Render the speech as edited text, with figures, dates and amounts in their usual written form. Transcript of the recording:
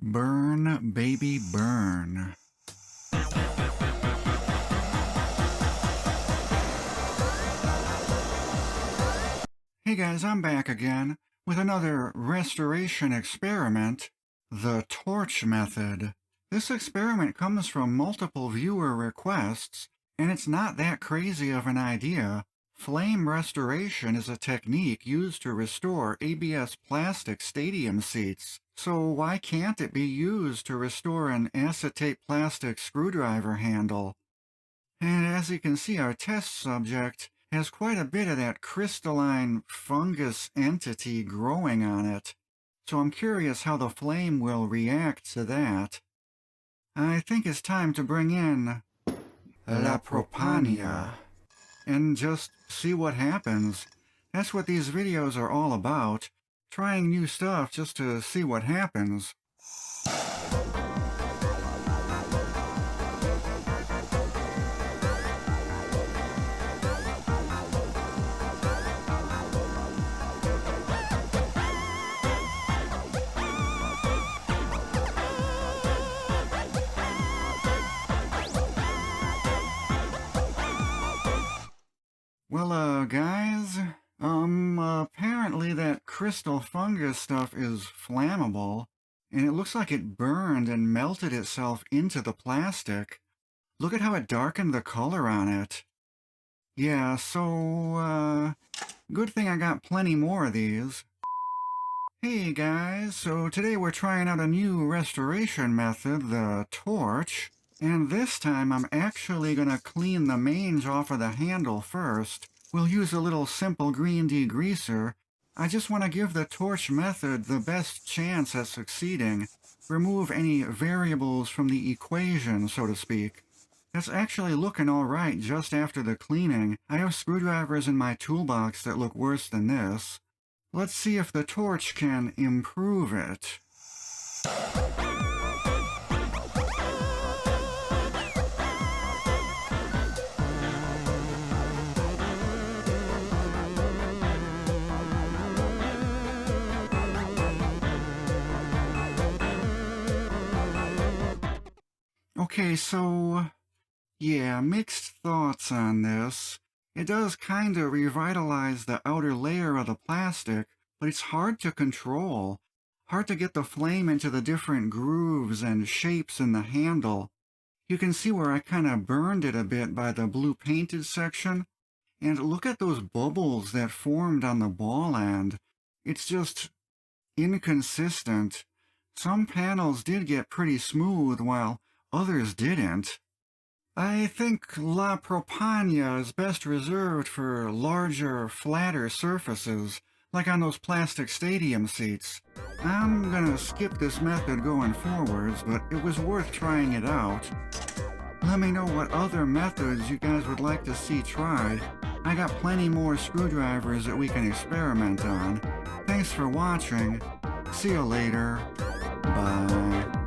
Burn, baby, burn. Hey guys, I'm back again with another restoration experiment, the torch method. This experiment comes from multiple viewer requests, and it's not that crazy of an idea. Flame restoration is a technique used to restore ABS plastic stadium seats, so why can't it be used to restore an acetate plastic screwdriver handle? And as you can see, our test subject has quite a bit of that crystalline fungus entity growing on it, so I'm curious how the flame will react to that. I think it's time to bring in La Propania and just see what happens. That's what these videos are all about, trying new stuff just to see what happens. Well, guys, apparently that crystal fungus stuff is flammable, and it looks like it burned and melted itself into the plastic. Look at how it darkened the color on it. Yeah, so, good thing I got plenty more of these. Hey guys, so today we're trying out a new restoration method, the torch. And this time I'm actually going to clean the mange off of the handle first. We'll use a little simple green degreaser. I just want to give the torch method the best chance at succeeding. Remove any variables from the equation, so to speak. That's actually looking alright just after the cleaning. I have screwdrivers in my toolbox that look worse than this. Let's see if the torch can improve it. Okay, so, yeah, mixed thoughts on this. It does kind of revitalize the outer layer of the plastic, but it's hard to control. Hard to get the flame into the different grooves and shapes in the handle. You can see where I kind of burned it a bit by the blue painted section. And look at those bubbles that formed on the ball end. It's just inconsistent. Some panels did get pretty smooth while others didn't. I think La Propania is best reserved for larger, flatter surfaces, like on those plastic stadium seats. I'm gonna skip this method going forwards, but it was worth trying it out. Let me know what other methods you guys would like to see tried. I got plenty more screwdrivers that we can experiment on. Thanks for watching. See you later. Bye.